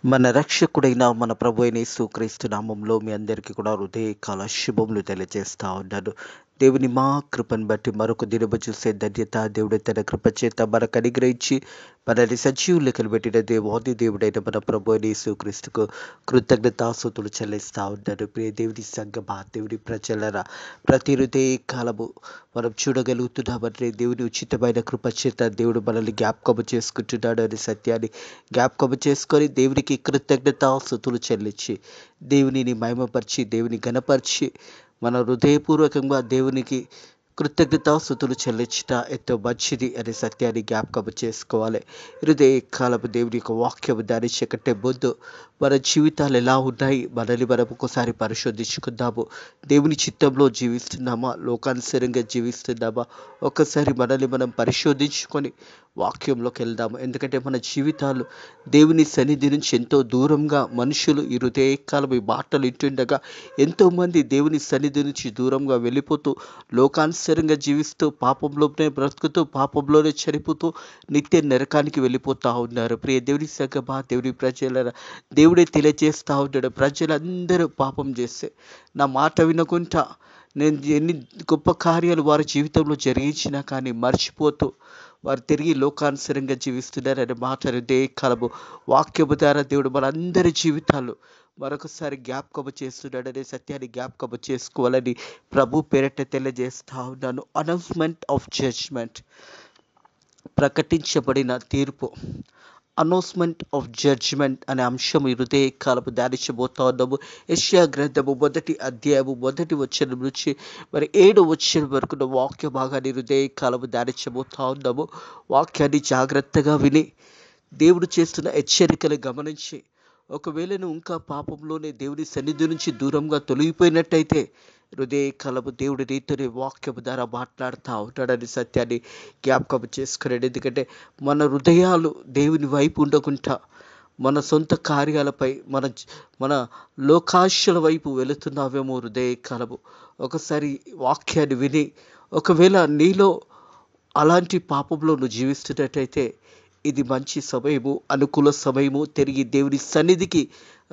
మన రక్షకుడైన మన ప్రభు అయిన యేసుక్రీస్తు నామంలో మీ అందరికీ కూడా హృదయకాల శుభములు తెలియజేస్తా ఉన్నాను. దేవుని మా కృపను బట్టి మరొక దినము చూసే ధన్యత దేవుడు తన కృప చేత మనకు అనుగ్రహించి మనల్ని సజీవులకలు పెట్టిన దేవాది దేవుడైన మన ప్రభు అయిన యేసుక్రీస్తుకు కృతజ్ఞతాస్తుతులు చెల్లిస్తా ఉన్నాను. ప్రియ దేవుని సంగమా, దేవుని ప్రజలరా, ప్రతి హృదయ కాలము మనం చూడగలుగుతున్నామంటే దేవుని ఉచితమైన కృప చేత దేవుడు మనల్ని జ్ఞాపకము చేసుకుంటున్నాడు అనే సత్యాన్ని జ్ఞాపకము చేసుకొని దేవునికి కృతజ్ఞతాస్తుతులు చెల్లించి దేవునిని మహిమపరిచి దేవుని ఘనపరిచి మన హృదయపూర్వకంగా దేవునికి కృతజ్ఞతాస్తుతులు చెల్లించట ఎంతో మంచిది అనే సత్యాన్ని జ్ఞాపకం చేసుకోవాలి. హృదయ కాలపు దేవుని యొక్క వాక్యము ధ్యానించే కంటే ముందు మన జీవితాలు ఎలా ఉన్నాయి మనల్ని మనం ఒకసారి పరిశోధించుకుందాము. దేవుని చిత్తంలో జీవిస్తున్నామా, లోకానుసారంగా జీవిస్తున్నామా, ఒకసారి మనల్ని మనం పరిశోధించుకొని వాక్యంలోకి వెళ్దాము. ఎందుకంటే మన జీవితాలు దేవుని సన్నిధి నుంచి ఎంతో దూరంగా మనుషులు ఈ హృదయకాలం ఈ మాటలు వింటుండగా ఎంతోమంది దేవుని సన్నిధి నుంచి దూరంగా వెళ్ళిపోతూ లోకానుసారంగా జీవిస్తూ పాపంలోనే బ్రతుకుతూ పాపంలోనే చనిపోతూ నిత్య నరకానికి వెళ్ళిపోతూ ఉన్నారు. ప్రియ దేవుని సంగమా, దేవుని ప్రజల దేవుడే తెలియజేస్తూ ఉన్నాడు. ప్రజలందరూ పాపం చేస్తే నా మాట వినకుండా నేను ఎన్ని గొప్ప కార్యాలు వారి జీవితంలో జరిగించినా కానీ మర్చిపోతూ వారు తిరిగి లోకానుసరంగా జీవిస్తున్నారనే మాట హృదయకాలము వాక్యము ద్వారా దేవుడు మనందరి జీవితాలు మరొకసారి జ్ఞాపకము చేస్తున్నాడనే సత్యాన్ని జ్ఞాపకము చేసుకోవాలని ప్రభు పేరట తెలియజేస్తా ఉన్నాను. అనౌన్స్మెంట్ ఆఫ్ జడ్జ్మెంట్, ప్రకటించబడిన తీర్పు. అనౌన్స్మెంట్ ఆఫ్ జడ్జ్మెంట్ అనే అంశం ఈ హృదయకాలపు ధ్యానించబోతా ఉన్నాము. యెషయా గ్రంథము 1వ అధ్యాయము 1వ వచనం నుంచి 7వ వచనం వరకు వాక్య భాగాన్ని హృదయకాలము ధ్యానించబోతా ఉన్నాము. వాక్యాన్ని జాగ్రత్తగా విని దేవుడు చేస్తున్న హెచ్చరికలు గమనించి ఒకవేళ నువ్వు ఇంకా పాపంలోనే దేవుని సన్నిధి నుంచి దూరంగా తొలగిపోయినట్టయితే హృదయకాలము దేవుడి నీతోనే వాక్యము ద్వారా మాట్లాడుతూ ఉంటాడని సత్యాన్ని జ్ఞాపకం చేసుకున్నాడు. ఎందుకంటే మన హృదయాలు దేవుని వైపు ఉండకుండా మన సొంత కార్యాలపై మన లోకాశల వైపు వెళుతున్నావేమో. హృదయకాలము ఒకసారి వాక్యాన్ని విని ఒకవేళ నీలో అలాంటి పాపంలో నువ్వు జీవిస్తున్నట్టయితే ఇది మంచి సమయము, అనుకూల సమయము. తిరిగి దేవుని సన్నిధికి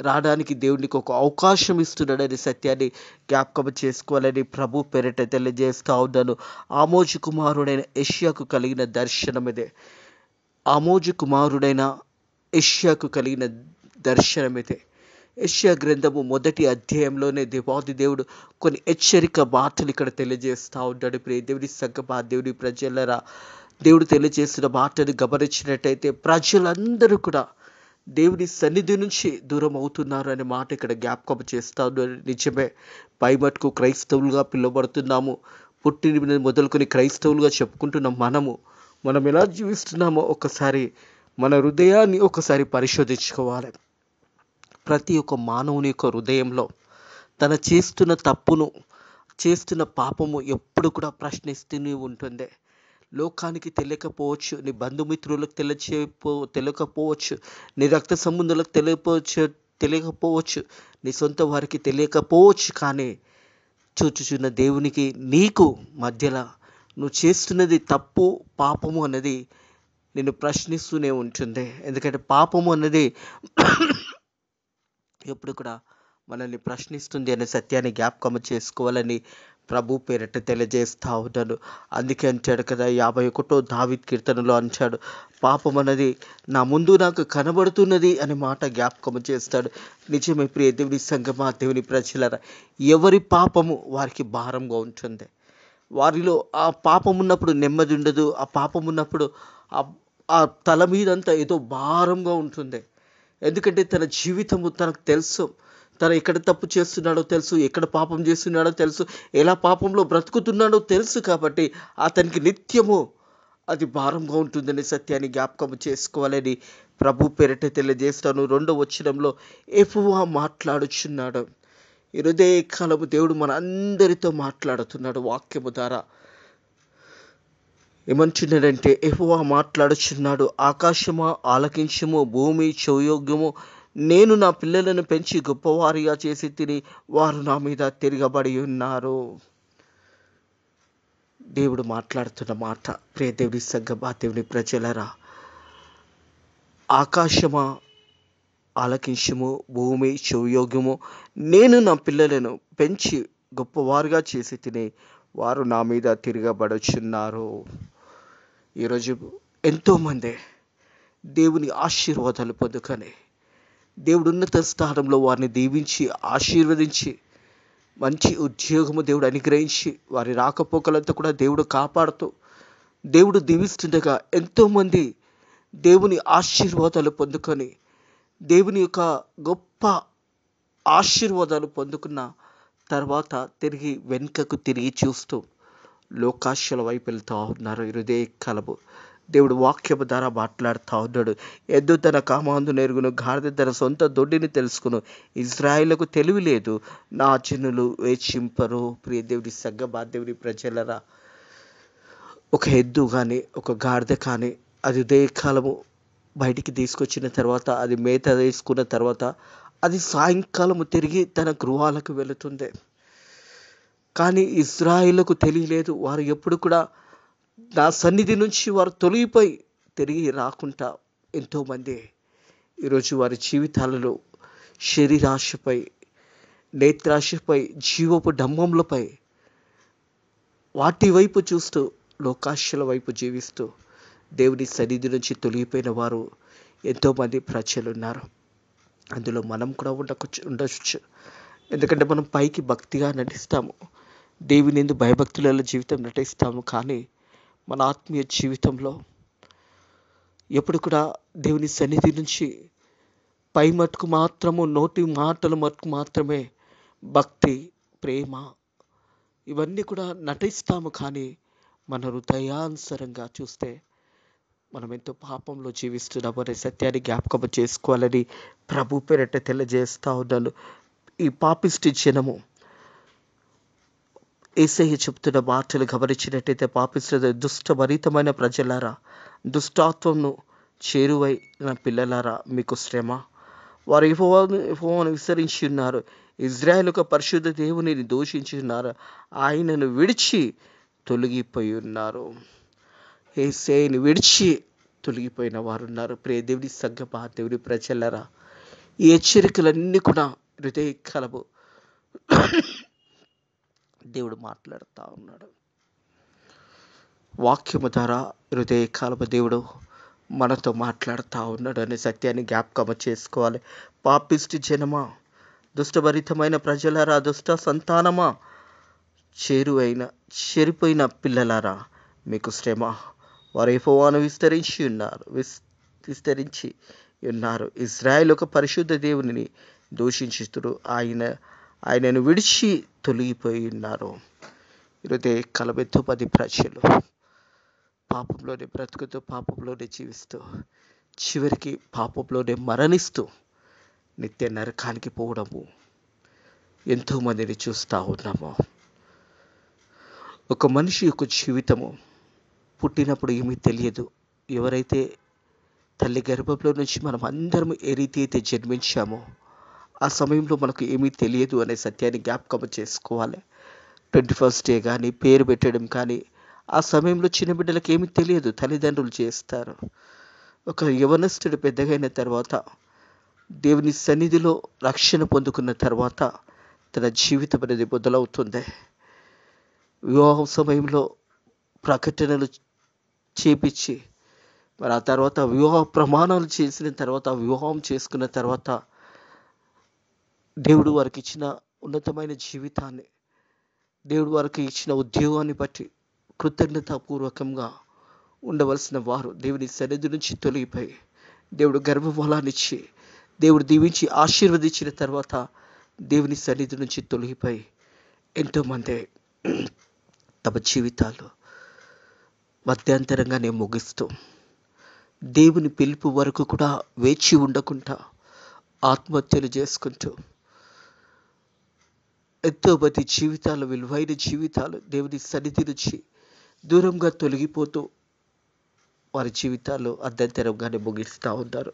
రావడానికి దేవునికి ఒక అవకాశం ఇస్తున్నాడనే సత్యాన్ని జ్ఞాపకం చేసుకోవాలని ప్రభు పేరిట తెలియజేస్తూ ఉన్నాను. ఆమోజు కుమారుడైన యెషయాకు కలిగిన దర్శనం ఇదే. ఆమోజు కుమారుడైన యెషయాకు కలిగిన దర్శనం ఇదే. యెషయా గ్రంథము 1వ అధ్యాయంలోనే దేవాది దేవుడు కొన్ని హెచ్చరిక మాటలు ఇక్కడ తెలియజేస్తూ ఉన్నాడు. ప్రియ దేవుని సంగమా, దేవుని ప్రజలరా, దేవుడు తెలియజేసిన మాటను గమనించినట్టయితే ప్రజలందరూ కూడా దేవుని సన్నిధి నుంచి దూరం అవుతున్నారు అనే మాట ఇక్కడ జ్ఞాపకం చేస్తా ఉన్నారు. నిజమే, పై మటుకు క్రైస్తవులుగా పిలువబడుతున్నాము. పుట్టిన మొదలుకొని క్రైస్తవులుగా చెప్పుకుంటున్న మనం ఎలా జీవిస్తున్నామో ఒకసారి మన హృదయాన్ని ఒకసారి పరిశోధించుకోవాలి. ప్రతి ఒక్క మానవుని యొక్క హృదయంలో తన చేస్తున్న తప్పును, చేస్తున్న పాపము ఎప్పుడు కూడా ప్రశ్నిస్తూనే ఉంటుంది. లోకానికి తెలియకపోవచ్చు, నీ బంధుమిత్రులకు తెలియకపోవచ్చు, నీ రక్త సంబంధులకు తెలియకపోవచ్చు, నీ సొంత వారికి తెలియకపోవచ్చు. కానీ చూచుచున్న దేవునికి నీకు మధ్యలో నువ్వు చేస్తున్నది తప్పు, పాపము అన్నది నిన్ను ప్రశ్నిస్తూనే ఉంటుంది. ఎందుకంటే పాపము అన్నది ఎప్పుడు కూడా మనల్ని ప్రశ్నిస్తుంది అనే సత్యాన్ని జ్ఞాపకం చేసుకోవాలని ప్రభు పేరిట తెలియజేస్తూ ఉన్నాను. అందుకే అంటాడు కదా, 51వ దావీదు కీర్తనలో అంటాడు, పాపం అన్నది నా ముందు నాకు కనబడుతున్నది అనే మాట జ్ఞాపకం చేస్తాడు. నిజమే ప్రియ దేవుని సంగమా, దేవుని ప్రజలరా, ఎవరి పాపము వారికి భారంగా ఉంటుంది. వారిలో ఆ పాపం ఉన్నప్పుడు నెమ్మది ఉండదు. ఆ పాపం ఉన్నప్పుడు ఆ తల మీదంతా ఏదో భారంగా ఉంటుంది. ఎందుకంటే తన జీవితము తనకు తెలుసు, తను ఎక్కడ తప్పు చేస్తున్నాడో తెలుసు, ఎక్కడ పాపం చేస్తున్నాడో తెలుసు, ఎలా పాపంలో బ్రతుకుతున్నాడో తెలుసు. కాబట్టి అతనికి నిత్యము అది భారంగా ఉంటుందనే సత్యాన్ని జ్ఞాపకం చేసుకోవాలని ప్రభు పేరిట తెలియజేస్తాను. 2వ వచనంలో యెహోవా మాట్లాడుచున్నాడు. ఈ హృదయకాలము దేవుడు మన అందరితో మాట్లాడుతున్నాడు వాక్యము ద్వారా. ఏమంటున్నాడంటే, యెహోవా మాట్లాడుచున్నాడు, ఆకాశమా ఆలకించుము, భూమి చెవియొగ్గుము, నేను నా పిల్లలను పెంచి గొప్పవారిగా చేసి తిని వారు నా మీద తిరగబడి ఉన్నారు. దేవుడు మాట్లాడుతున్న మాట. ప్రియ దేవుని సంగమా, దేవుని ప్రజలరా, ఆకాశమా ఆలకించుము. భూమి చెవియొగ్గుము. నేను నా పిల్లలను పెంచి గొప్పవారుగా చేసి తిని వారు నా మీద తిరగబడుచున్నారు. ఈరోజు ఎంతోమంది దేవుని ఆశీర్వాదాలు పొందుకొని దేవుడు ఉన్నత స్థానంలో వారిని దీవించి ఆశీర్వదించి మంచి ఉద్యోగము దేవుడు అనుగ్రహించి వారి రాకపోకలంతా కూడా దేవుడు కాపాడుతూ దేవుడు దీవిస్తుండగా ఎంతోమంది దేవుని ఆశీర్వాదాలు పొందుకొని దేవుని యొక్క గొప్ప ఆశీర్వాదాలు పొందుకున్న తర్వాత వెనుకకు తిరిగి చూస్తూ లోకాశల వైపు వెళ్తూ ఉన్నారు. హృదయ కలము దేవుడు వాక్యము ద్వారా మాట్లాడుతూ ఉన్నాడు. ఎద్దు తన కామాందు నెరుగును, గాడిద తన సొంత దొడ్డిని తెలుసుకును. ఇజ్రాయేలుకు తెలివి లేదు, నా జనులు వేచింపరు. ప్రియ దేవుడి సంగమా, దేవుని ప్రజలరా, ఒక ఎద్దు కానీ ఒక గాడిద కానీ అది ఉదయకాలము బయటికి తీసుకొచ్చిన తర్వాత అది మేత వేసుకున్న తర్వాత అది సాయంకాలము తిరిగి తన గృహాలకు వెళుతుంది. కానీ ఇజ్రాయేలుకు తెలియలేదు. వారు ఎప్పుడు కూడా నా సన్నిధి నుంచి వారు తొలగిపోయి తిరిగి రాకుండా ఎంతోమంది ఈరోజు వారి జీవితాలలో శరీరాశపై, నేత్రాశపై, జీవపు డంబంలపై వాటి వైపు చూస్తూ లోకాశల వైపు జీవిస్తూ దేవుని సన్నిధి నుంచి తొలగిపోయిన వారు ఎంతోమంది ప్రజలు ఉన్నారు. అందులో మనం కూడా ఉండవచ్చు. ఎందుకంటే మనం పైకి భక్తిగా నటిస్తాము, దేవుని యందు భయభక్తులలో జీవితం నటిస్తాము. కానీ మన ఆత్మీయ జీవితంలో ఎప్పుడు కూడా దేవుని సన్నిధి నుంచి పై మట్టుకు మాత్రము, నోటి మాటల మట్టుకు మాత్రమే భక్తి, ప్రేమ ఇవన్నీ కూడా నటిస్తాము. కానీ మన హృదయానుసారంగా చూస్తే మనం ఎంతో పాపంలో జీవిస్తున్నాము అనే సత్యాన్ని జ్ఞాపకం చేసుకోవాలని ప్రభు పేరట తెలియజేస్తా ఉన్నాను. ఈ పాపిష్టి జనము యేసయ్య చెప్తున్న మాటలు గమనించినట్టయితే, పాపిష్టి దుష్టభరితమైన ప్రజలారా, దుష్టాత్వంను చేరువైన పిల్లలారా, మీకు శ్రమ. వారు యెహోవాను విసరించి ఉన్నారు, ఇజ్రాయేలు యొక్క పరిశుద్ధ దేవునిని దూషించి ఉన్నారు, ఆయనను విడిచి తొలగిపోయి ఉన్నారు. యేసయ్యను విడిచి తొలగిపోయిన వారు ఉన్నారు. ప్రియ దేవుని సంగమా, దేవుని ప్రజలారా, ఈ హెచ్చరికలన్నీ కూడా హృదయ కలము దేవుడు మాట్లాడుతూ ఉన్నాడు. వాక్యము ద్వారా హృదయ కాలము దేవుడు మనతో మాట్లాడుతూ ఉన్నాడు అనే సత్యాన్ని జ్ఞాపకం చేసుకోవాలి. పాపిష్టి జనమా, దుష్టభరితమైన ప్రజలారా, దుష్ట సంతానమా, చెరిపోయిన పిల్లలారా, మీకు శ్రమ. వారు యెహోవాను విస్తరించి ఉన్నారు, ఇజ్రాయేలు ఒక పరిశుద్ధ దేవునిని దూషించుతురు, ఆయనను విడిచి తొలగిపోయి ఉన్నారు. హృదయ కలబెత్తు 10 ప్రజలు పాపంలోనే బ్రతుకుతూ, పాపంలోనే జీవిస్తూ, చివరికి పాపంలోనే మరణిస్తూ నిత్య నరకానికి పోవడము ఎంతోమందిని చూస్తూ ఉన్నాము. ఒక మనిషి యొక్క జీవితము పుట్టినప్పుడు ఏమీ తెలియదు. ఎవరైతే తల్లి గర్భంలో నుంచి మనం అందరం ఏ రీతి అయితే జన్మించామో ఆ సమయంలో మనకు ఏమీ తెలియదు అనే సత్యాన్ని జ్ఞాపకం చేసుకోవాలి. 21st డే కానీ, పేరు పెట్టడం కానీ, ఆ సమయంలో చిన్న బిడ్డలకు ఏమీ తెలియదు, తల్లిదండ్రులు చేస్తారు. ఒక యవనస్తుడు పెద్దగైన తర్వాత, దేవుని సన్నిధిలో రక్షణ పొందుకున్న తర్వాత తన జీవితం అనేది మొదలవుతుంది. వివాహం సమయంలో ప్రకటనలు చేపించి, మరి ఆ తర్వాత వివాహ ప్రమాణాలు చేసిన తర్వాత, వివాహం చేసుకున్న తర్వాత దేవుడు వారికి ఇచ్చిన ఉన్నతమైన జీవితాన్ని, దేవుడు వారికి ఇచ్చిన ఉద్యోగాన్ని బట్టి కృతజ్ఞతాపూర్వకంగా ఉండవలసిన వారు దేవుని సన్నిధి నుంచి తొలగిపోయి, దేవుడు గర్భఫలాన్నిచ్చి, దేవుడు దీవించి ఆశీర్వదించిన తర్వాత దేవుని సన్నిధి నుంచి తొలగిపోయి ఎంతోమంది తమ జీవితాలు మధ్యాంతరంగానే ముగిస్తూ, దేవుని పిలుపు వరకు కూడా వేచి ఉండకుండా ఆత్మహత్యలు చేసుకుంటూ, ఎంతోమంది జీవితాలు, విలువైన జీవితాలు దేవుని సన్నిధి నుంచి దూరంగా తొలగిపోతూ వారి జీవితాలు అర్ధంతరంగానే ముగిస్తూ ఉన్నారు.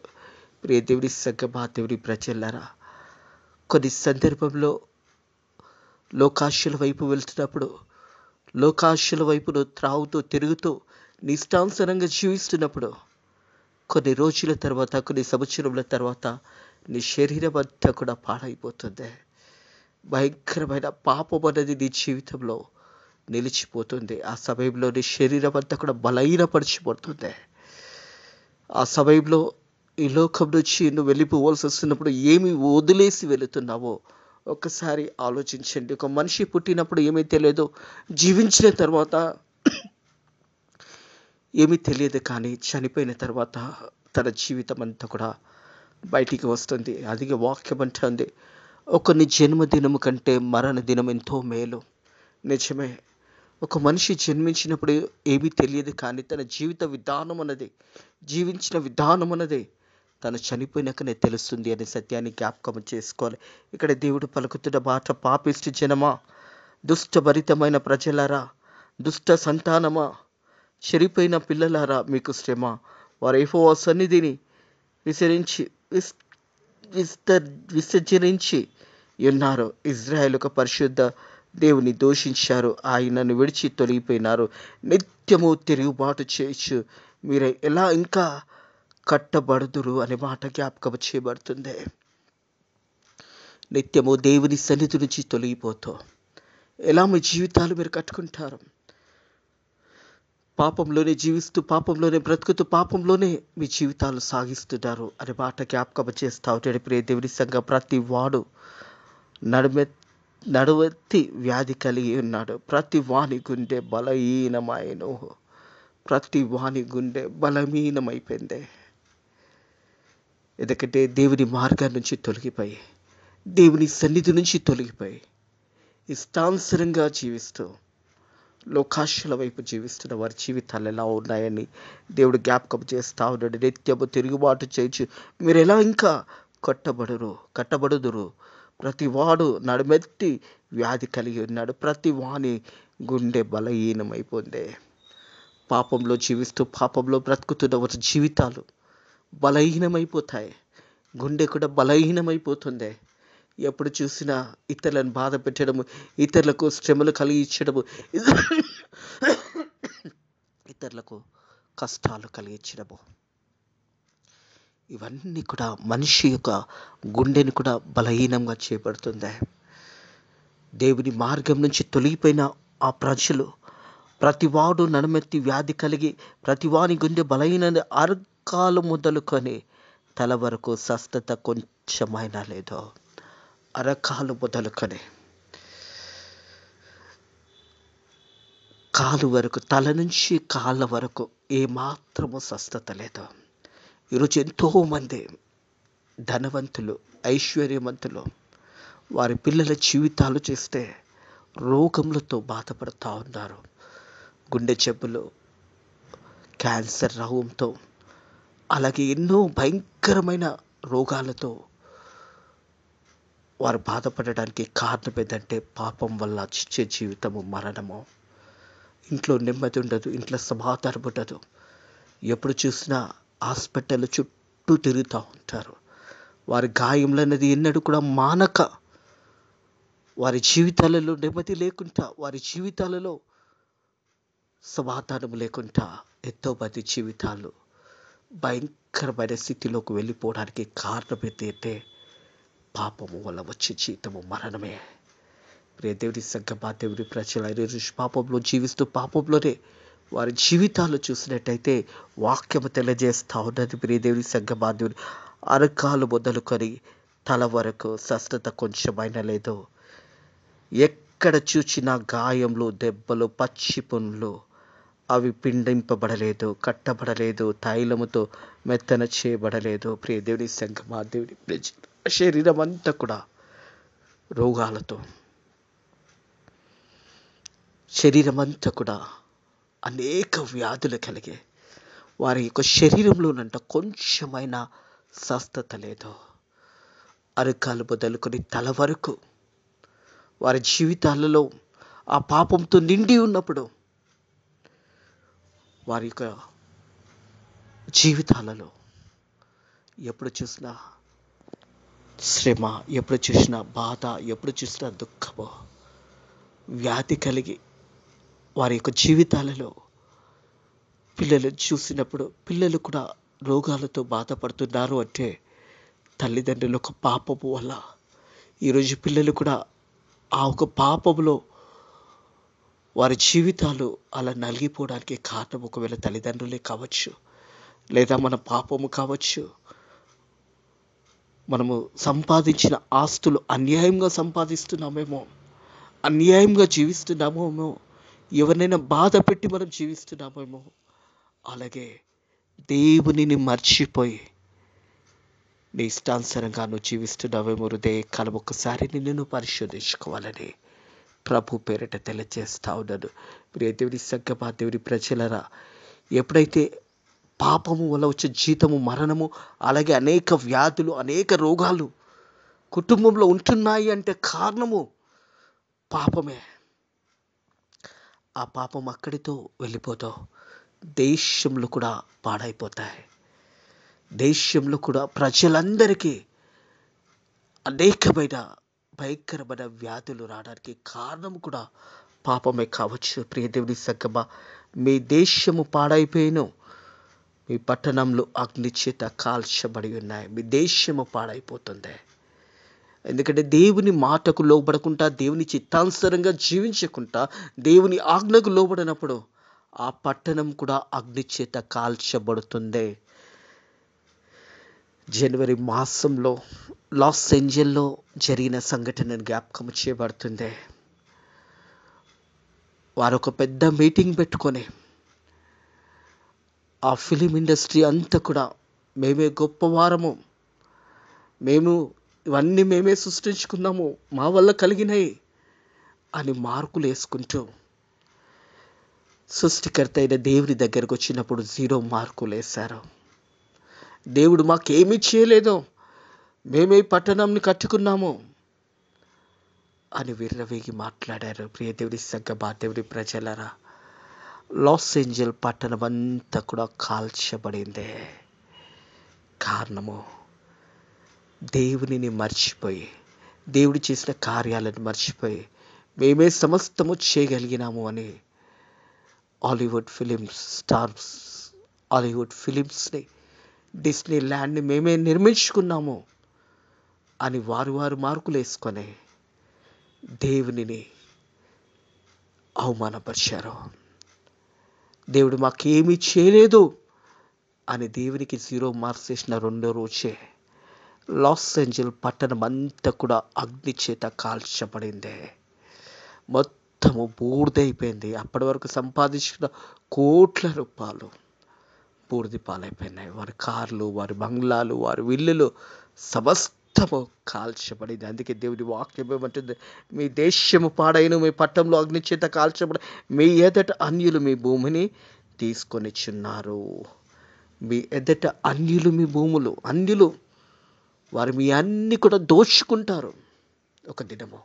ప్రియ దేవుని సంగమా, దేవుని ప్రజలారా, కొన్ని సందర్భంలో లోకాశల వైపు వెళ్తున్నప్పుడు, లోకాశల వైపును త్రాగుతూ తిరుగుతూ నిష్టానుసారంగా జీవిస్తున్నప్పుడు కొన్ని రోజుల తర్వాత, కొన్ని సంవత్సరముల తర్వాత నీ శరీరం అంతా కూడా పాడైపోతుంది. భయంకరమైన పాపం అనేది నీ జీవితంలో నిలిచిపోతుంది. ఆ సమయంలో నీ శరీరం అంతా కూడా బలహీనపరిచిపోతుంది. ఆ సమయంలో ఈ లోకం నుంచి నువ్వు వెళ్ళిపోవాల్సి వస్తున్నప్పుడు ఏమి వదిలేసి వెళుతున్నావో ఒక్కసారి ఆలోచించండి. ఒక మనిషి పుట్టినప్పుడు ఏమీ తెలియదు, జీవించిన తర్వాత ఏమీ తెలియదు, కానీ చనిపోయిన తర్వాత తన జీవితం అంతా కూడా బయటికి వస్తుంది. అది వాక్యం అంటుంది, ఒకని జన్మదినము కంటే మరణ దినం ఎంతో మేలు. నిజమే, ఒక మనిషి జన్మించినప్పుడు ఏమీ తెలియదు, కానీ తన జీవిత విధానం అన్నది, జీవించిన విధానం అన్నది తను చనిపోయినాకనే తెలుస్తుంది అనే సత్యాన్ని జ్ఞాపకం చేసుకోవాలి. ఇక్కడ దేవుడు పలుకుతున్న మాట, పాపిష్టి జనమా, దుష్టభరితమైన ప్రజలారా, దుష్ట సంతానమా, చెరిపోయిన పిల్లలారా, మీకు శ్రమ. వారు యెహోవా సన్నిధిని విసరించి విసర్జించి ఉన్నారు. ఇజ్రాయేలు ఒక పరిశుద్ధ దేవుని దూషించారు, ఆయనను విడిచి తొలగిపోయినారు. నిత్యము తిరుగుబాటు చేయొచ్చు, మీరు ఎలా ఇంకా కట్టబడుదురు అనే మాట జ్ఞాపకం చేయబడుతుంది. నిత్యము దేవుని సన్నిధి నుంచి తొలగిపోతూ ఎలా మీ జీవితాలు మీరు కట్టుకుంటారు? పాపంలోనే జీవిస్తూ, పాపంలోనే బ్రతుకుతూ, పాపంలోనే మీ జీవితాలు సాగిస్తున్నారు అనే మాట జ్ఞాపకం చేస్తూ ఉంటాడు. ప్రియ దేవుని సంఘం, ప్రతి వాడు నడువెత్తి వ్యాధి కలిగి ఉన్నాడు. ప్రతి వాని గుండె బలహీనమైనో, ప్రతి వాని గుండె బలహీనమైపోయింది. ఎందుకంటే దేవుని మార్గం నుంచి తొలగిపోయి, దేవుని సన్నిధి నుంచి తొలగిపోయి, ఇష్టానుసారంగా జీవిస్తూ లోకాశల వైపు జీవిస్తున్న వారి జీవితాలు ఎలా ఉన్నాయని దేవుడు జ్ఞాపకం చేస్తూ ఉన్నాడు. నిత్యము తిరుగుబాటు చేయొచ్చు, మీరు ఎలా ఇంకా కట్టబడుదురు. ప్రతి వాడు నడుమెత్తి వ్యాధి కలిగి ఉన్నాడు, ప్రతి వాని గుండె బలహీనమైపోయింది. పాపంలో జీవిస్తూ, పాపంలో బ్రతుకుతున్న వారి జీవితాలు బలహీనమైపోతాయి. గుండె కూడా బలహీనమైపోతుంది. ఎప్పుడు చూసినా ఇతరులను బాధ పెట్టడము, ఇతరులకు శ్రమలు కలిగించడము, ఇతరులకు కష్టాలు కలిగించడము, ఇవన్నీ కూడా మనిషి యొక్క గుండెని కూడా బలహీనంగా చేయబడుతుంది. దేవుని మార్గం నుంచి తొలగిపోయిన ఆ ప్రజలు, ప్రతివాడు నడుమెత్తి వ్యాధి కలిగి, ప్రతివాని గుండె బలహీన, అరకాలు మొదలుకొని తల వరకు స్వస్థత కొంచెమైనా లేదో. అరకాలు మొదలుకొని కాలు వరకు, తల నుంచి కాళ్ళ వరకు ఏమాత్రము స్వస్థత లేదు. ఈరోజు ఎంతోమంది ధనవంతులు, ఐశ్వర్యవంతులు, వారి పిల్లల జీవితాలు చేస్తే రోగములతో బాధపడుతూ ఉన్నారు. గుండె జబ్బులు, క్యాన్సర్ రోగంతో, అలాగే ఎన్నో భయంకరమైన రోగాలతో వారు బాధపడడానికి కారణం ఏంటంటే పాపం వల్ల వచ్చే జీవితము, మరణము. ఇంట్లో నెమ్మది ఉండదు, ఇంట్లో సమాధానం ఉండదు. ఎప్పుడు చూసినా హాస్పిటల్ చుట్టూ తిరుగుతూ ఉంటారు. వారి గాయములు అనేది ఎన్నడూ కూడా మానక, వారి జీవితాలలో నెమ్మది లేకుండా, వారి జీవితాలలో సమాధానం లేకుండా ఎంతో మంది జీవితాలు భయంకరమైన స్థితిలోకి వెళ్ళిపోవడానికి కారణం ఏంటంటే పాపము వల్ల వచ్చే జీవితము, మరణమే. ప్రియ దేవుని సంఘమా, దేవుని ప్రజలు ఈరోజు పాపంలో జీవిస్తూ, పాపంలోనే వారి జీవితాలు చూసినట్టయితే వాక్యము తెలియజేస్తూ ఉన్నది. ప్రియ దేవుని సంఘమా, దేవుని అరకాలు మొదలుకొని తల వరకు స్వస్థత కొంచెమైనా లేదు. ఎక్కడ చూచినా గాయంలో, దెబ్బలు, పచ్చి పుండ్లు, అవి పిండింపబడలేదు, కట్టబడలేదు, తైలముతో మెత్తన చేయబడలేదు. ప్రియ దేవుని సంఘమా, దేవుని ప్రజలు, శరీరం అంతా కూడా రోగాలతో, శరీరం అంతా కూడా అనేక వ్యాధులు కలిగే వారి యొక్క శరీరంలోనంట కొంచెమైనా స్వస్థత లేదు. అరకాలు మొదలుకొని తల వరకు వారి జీవితాలలో ఆ పాపంతో నిండి ఉన్నప్పుడు, వారి యొక్క జీవితాలలో ఎప్పుడు చూసినా శ్రమ, ఎప్పుడు చూసినా బాధ, ఎప్పుడు చూసినా దుఃఖము, వ్యాధి కలిగి వారి యొక్క జీవితాలలో పిల్లలు చూసినప్పుడు, పిల్లలు కూడా రోగాలతో బాధపడుతున్నారు అంటే తల్లిదండ్రుల ఒక పాపము వల్ల ఈరోజు పిల్లలు కూడా ఆ ఒక పాపములో వారి జీవితాలు అలా నలిగిపోవడానికి కారణం ఒకవేళ తల్లిదండ్రులే కావచ్చు, లేదా మన పాపము కావచ్చు. మనము సంపాదించిన ఆస్తులు అన్యాయంగా సంపాదిస్తున్నామేమో, అన్యాయంగా జీవిస్తున్నామేమో, ఎవరినైనా బాధ పెట్టి మనం జీవిస్తున్నామేమో. అలాగే దేవునిని మర్చిపోయి నీ ఇష్టానుసారంగా నువ్వు జీవిస్తున్నావేమో. హృదయ కాలం ఒక్కసారి నిన్ను పరిశోధించుకోవాలని ప్రభు పేరిట తెలియజేస్తా ఉన్నాను. ప్రియ దేవుని సంగమా, దేవుని ప్రజలరా, ఎప్పుడైతే పాపము వల్ల వచ్చే జీతము మరణము, అలాగే అనేక వ్యాధులు, అనేక రోగాలు కుటుంబంలో ఉంటున్నాయి అంటే కారణము పాపమే. ఆ పాపం అక్కడితో వెళ్ళిపోతావు, దేశంలో కూడా పాడైపోతాయి. దేశంలో కూడా ప్రజలందరికీ అనేకమైన భయంకరమైన వ్యాధులు రావడానికి కారణం కూడా పాపమే కావచ్చు. ప్రియ దేవుని సంగమా, మీ దేశము పాడైపోయిన, మీ పట్టణంలో అగ్ని చేత కాల్చబడి ఉన్నాయి. మీ దేశము పాడైపోతుంది. ఎందుకంటే దేవుని మాటకు లోబడకుండా, దేవుని చిత్తానుసారంగా జీవించకుండా, దేవుని ఆజ్ఞకు లోబడినప్పుడు ఆ పట్టణం కూడా అగ్ని చేత కాల్చబడుతుంది. జనవరి మాసంలో లాస్ ఏంజెల్లో జరిగిన సంఘటనను జ్ఞాపకం చేయబడుతుంది. వారు ఒక పెద్ద మీటింగ్ పెట్టుకొని ఆ ఫిలిం ఇండస్ట్రీ అంతా కూడా మేమే గొప్పవారము, మేము ఇవన్నీ మేమే సృష్టించుకున్నాము, మా వల్ల కలిగినాయి అని మార్కులు వేసుకుంటూ సృష్టికర్త అయిన దేవుని దగ్గరకు వచ్చినప్పుడు 0 మార్కులు వేశారు. దేవుడు మాకేమీ చేయలేదు, మేమే పట్టణంని కట్టుకున్నాము అని విర్రవీగి మాట్లాడారు. ప్రియ దేవుని సంగమా, దేవుని ప్రజలరా, లాస్ ఏంజెల్ పట్టణం అంతా కూడా కాల్చబడిందే. కారణము దేవునిని మర్చిపోయి, దేవుడు చేసిన కార్యాలను మర్చిపోయి, మేమే సమస్తము చేయగలిగినాము అని హాలీవుడ్ ఫిలిమ్స్ స్టార్స్, హాలీవుడ్ ఫిలిమ్స్ని, డిస్నీ ల్యాండ్ని మేమే నిర్మించుకున్నాము అని వారు మార్కులు వేసుకొని దేవునిని అవమానపరిచారు. దేవుడు మాకేమీ చేయలేదు అని దేవునికి 0 మార్క్స్ వేసిన 2వ రోజే లాస్ ఏంజెల్ పట్టణం అంతా కూడా అగ్ని చేత కాల్చబడింది. మొత్తము బూడిదైపోయింది. అప్పటి వరకు సంపాదించిన కోట్ల రూపాయలు బూడిద పాలైపోయినాయి. వారి కార్లు, వారి బంగ్లాలు, వారి విల్లులు సమస్తము కాల్చబడింది. అందుకే దేవుడి వాక్యం ఏమంటుంది? మీ దేశము పాడైన, మీ పట్టణంలో అగ్ని చేత కాల్చబడి, మీ ఎదుట అన్యులు మీ భూమిని తీసుకొనిచున్నారు. మీ ఎదుట అన్యులు మీ భూములు, అన్యులు వారు మీ అన్ని కూడా దోచుకుంటారు ఒక దినము.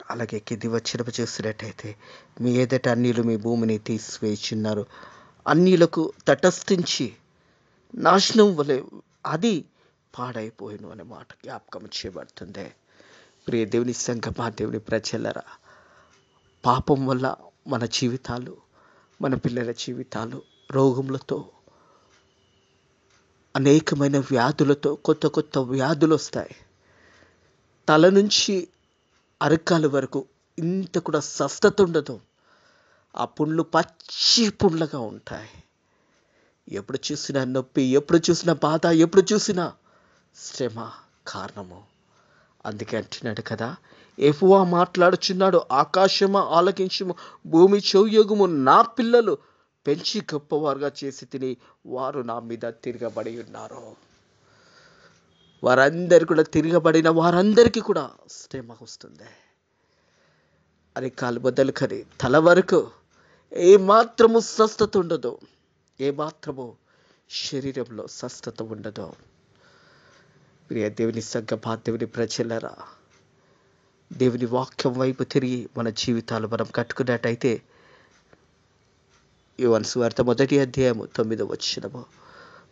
అలాగే కింది వచ్చినప్పుడు చూసినట్టయితే, మీ ఎదుట అన్యులు మీ భూమిని తీసివేయుచున్నారు, అన్యులకు తటస్థించి నాశనం వలె అది పాడైపోయిను అనే మాట జ్ఞాపకం చేయబడుతుంది. ప్రియ దేవుని సంగమా, దేవుని ప్రజలరా, పాపం వల్ల మన జీవితాలు, మన పిల్లల జీవితాలు రోగములతో, అనేకమైన వ్యాధులతో, కొత్త వ్యాధులు వస్తాయి. తల నుంచి అరకాల వరకు ఇంత కూడా స్వస్థత ఉండదు. ఆ పుండ్లు పచ్చి పుండ్లుగా ఉంటాయి. ఎప్పుడు చూసినా నొప్పి, ఎప్పుడు చూసినా బాధ, ఎప్పుడు చూసినా శ్రమ కారణము. అందుకే అంటున్నాడు కదా, యెహోవా మాట్లాడుచున్నాడు, ఆకాశమా ఆలకించుము, భూమి చెవియొగ్గుము, నా పిల్లలు పెంచి గొప్పవారుగా చేసి తిని వారు నా మీద తిరగబడి ఉన్నారు. వారందరూ కూడా, తిరగబడిన వారందరికీ కూడా శ్రమ వస్తుంది. అరికాలు మొదలుకొని తల వరకు ఏమాత్రము స్వస్థత ఉండదు, ఏమాత్రము శరీరంలో స్వస్థత ఉండదు. ప్రియ దేవుని సంగమా, దేవుని ప్రజలరా, దేవుని వాక్యం వైపు తిరిగి మన జీవితాలు మనం కట్టుకున్నట్టయితే, యోహాను సువార్త 1వ అధ్యాయము 9వ వచనము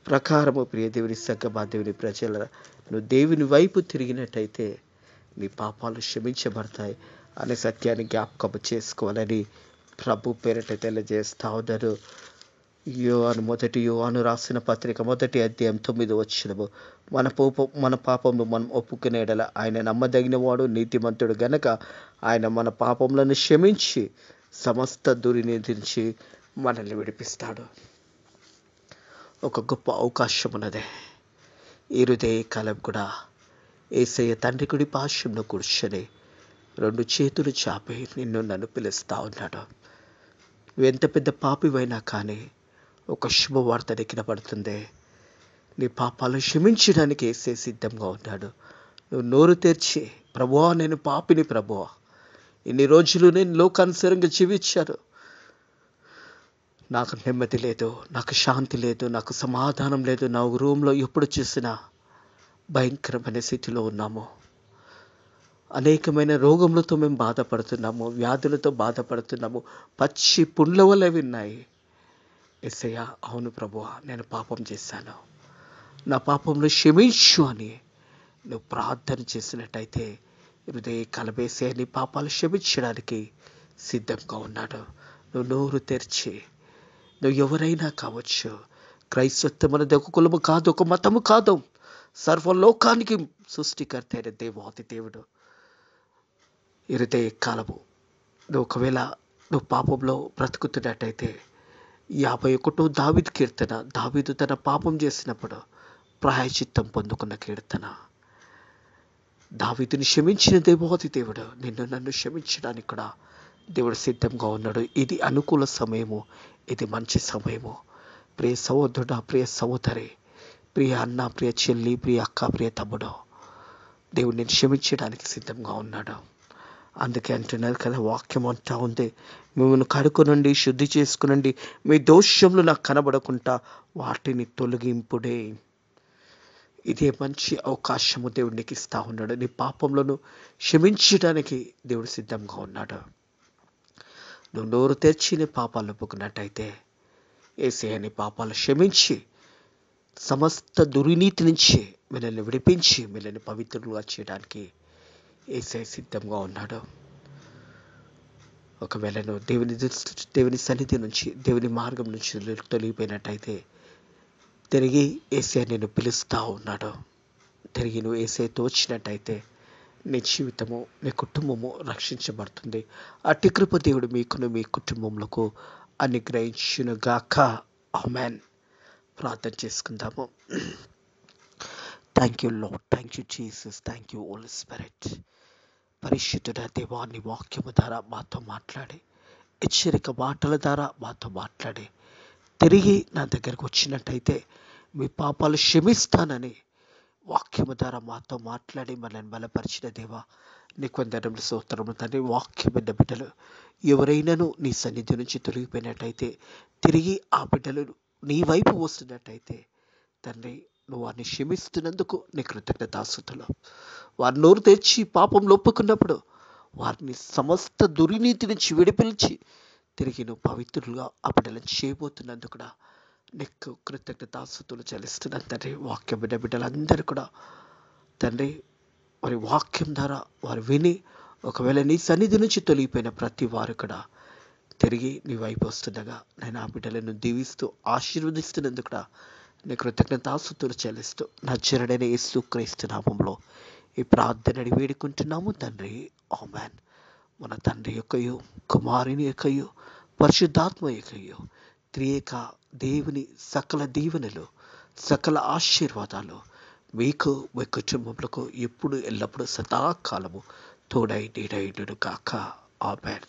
ప్రకారము, ప్రియ దేవుని సంగమా, దేవుని ప్రజలరా, నువ్వు దేవుని వైపు తిరిగినట్టయితే నీ పాపాలు క్షమించబడతాయి అనే సత్యాన్ని జ్ఞాపకం చేసుకోవాలని ప్రభు పేరిట తెలియజేస్తా ఉన్నారు. మొదటి యోహాను రాసిన పత్రిక 1 అధ్యాయం 9 మన పాపములు మనం ఒప్పుకునే యెడల ఆయన నమ్మదగినవాడు నీతిమంతుడు గనక ఆయన మన పాపములను క్షమించి సమస్త దుర్నీతి నుంచి మనల్ని విడిపిస్తాడు. ఒక గొప్ప అవకాశం ఉన్నది. ఈ హృదయ కాలం కూడా యేసయ్య తండ్రి కుడి పార్శ్వంలో కూర్చొని 2 చేతులు చాపి నిన్ను నన్ను పిలుస్తా ఉన్నాడు. నువ్వెంత పెద్ద పాపివైనా కానీ ఒక శుభవార్త పడుతుంది. నీ పాపాలను క్షమించడానికి యేసే సిద్ధంగా ఉన్నాడు. నువ్వు నోరు తెరిచి, ప్రభువా నేను పాపిని ప్రభువా, ఇన్ని రోజులు నేను లోకానుసారంగా జీవించాను, నాకు నెమ్మది లేదు, నాకు శాంతి లేదు, నాకు సమాధానం లేదు, నా రూమ్లో ఎప్పుడు చూసినా భయంకరమైన స్థితిలో ఉన్నాము, అనేకమైన రోగములతో మేము బాధపడుతున్నాము, వ్యాధులతో బాధపడుతున్నాము, పచ్చి పుండ్ల వల్ల విన్నాయి. యేసయ్యా అవును ప్రభువా నేను పాపం చేశాను, నా పాపంలో క్షమించు అని నువ్వు ప్రార్థన చేసినట్టయితే హృదయ కలబేసే నీ పాపాలు క్షమించడానికి సిద్ధంగా ఉన్నాడు. నువ్వు నోరు తెరిచి, నువ్వు ఎవరైనా కావచ్చు, క్రైస్తత్వం అనేది ఒక కులము కాదు, ఒక మతము కాదు, సర్వలోకానికి సృష్టికర్త అయిన దేవాది దేవుడు. హృదయ కాలము నువ్వు ఒకవేళ నువ్వు పాపంలో బ్రతుకుతున్నట్టయితే 51 దావీదు కీర్తన, దావీదు తన పాపం చేసినప్పుడు ప్రాయశ్చిత్తం పొందుకున్న కీర్తన. దావీదుని క్షమించిన దేవాది దేవుడు నిన్ను నన్ను క్షమించడానికి కూడా దేవుడు సిద్ధంగా ఉన్నాడు. ఇది అనుకూల సమయము, ఇది మంచి సమయము. ప్రియ సహోదరుడా, ప్రియ సహోదరి, ప్రియ అన్న, ప్రియ చెల్లి, ప్రియ అక్క, ప్రియ తమ్ముడు, దేవుడు నేను క్షమించడానికి సిద్ధంగా ఉన్నాడు. అందుకే అంటున్నారు కదా, వాక్యం అంటా ఉంది, మిమ్మల్ని కడుకొనండి, శుద్ధి చేసుకునండి, మీ దోషములు నాకు కనబడకుండా వాటిని తొలగింపుడే. ఇదే మంచి అవకాశము దేవుడు నీకు ఇస్తా ఉన్నాడు. నీ పాపములను క్షమించడానికి దేవుడు సిద్ధంగా ఉన్నాడు. నువ్వు నోరు తెరిచి నీ పాపాలు ఒప్పుకున్నట్టయితే యేసయ్య నీ పాపాలు క్షమించి సమస్త దుర్నీతి నుంచి మిమ్మల్ని విడిపించి మిమ్మల్ని పవిత్రులుగా చేయడానికి యేసయ్య సిద్ధంగా ఉన్నాడు. ఒకవేళ నువ్వు దేవుని సన్నిధి నుంచి, దేవుని మార్గం నుంచి తొలగిపోయినట్టయితే తిరిగి యేసయ్య నిన్ను పిలుస్తూ ఉన్నాడు. తిరిగి నువ్వు యేసయ్యతో వచ్చినట్టయితే నీ జీవితము, నీ కుటుంబము రక్షించబడుతుంది. అట్టి కృప దేవుడు మీకును మీ కుటుంబములకు అనుగ్రహించునుగాక. ఆమేన్. ప్రార్థన చేసుకుందాము. Thank you Lord, thank you Jesus, thank you Holy Spirit. పరిశుద్ధుడ దేవా, నీ వాక్యము ద్వారా మాతో మాట్లాడి, హెచ్చరిక మాటల ద్వారా మాతో మాట్లాడి, తిరిగి నా దగ్గరకు వచ్చినట్టయితే మీ పాపాలు క్షమిస్తానని వాక్యము ద్వారా మాతో మాట్లాడి మనల్ని బలపరిచిన దేవా నీకు వందనములు, స్తోత్రములు తండ్రి. వాక్య బిడ్డలు ఎవరైనాను నీ సన్నిధి నుంచి తొలగిపోయినట్టయితే తిరిగి ఆ బిడ్డలు నీ వైపు వస్తున్నట్టయితే తండ్రి నువ్వు వారిని క్షమిస్తున్నందుకు నీ కృతజ్ఞతాస్తుతులు. వారి నోరు తెచ్చి పాపంలో ఒప్పుకున్నప్పుడు వారిని సమస్త దుర్నీతి నుంచి విడిపించి తిరిగి నువ్వు పవిత్రులుగా ఆ బిడ్డలను చేయబోతున్నందుకు కూడా నీకు కృతజ్ఞతాస్తుతులు చెల్లిస్తున్నాను తండ్రి. వాక్య బిడ్డలందరూ కూడా తండ్రి వారి వాక్యం ద్వారా వారు విని ఒకవేళ నీ సన్నిధి నుంచి తొలగిపోయిన ప్రతి వారు కూడా తిరిగి నీ వైపు వస్తుండగా నేను ఆ బిడ్డలను దీవిస్తూ ఆశీర్వదిస్తున్నందుకు కూడా నీ కృతజ్ఞతాస్తుతులు చెల్లిస్తూ నజరుడైన యేసుక్రీస్తు నామములో ఈ ప్రార్థనని వేడుకుంటున్నాము తండ్రి. ఆమేన్. మన తండ్రి యొక్కయు, కుమారుని యొక్కయు, పరిశుద్ధాత్మ యొక్కయు త్రియేక దేవుని సకల దీవెనలు, సకల ఆశీర్వాదాలు మీకు, మీ కుటుంబములకు ఎప్పుడు ఎల్లప్పుడూ సదాకాలము తోడై నీడైండును గాక. ఆమేన్.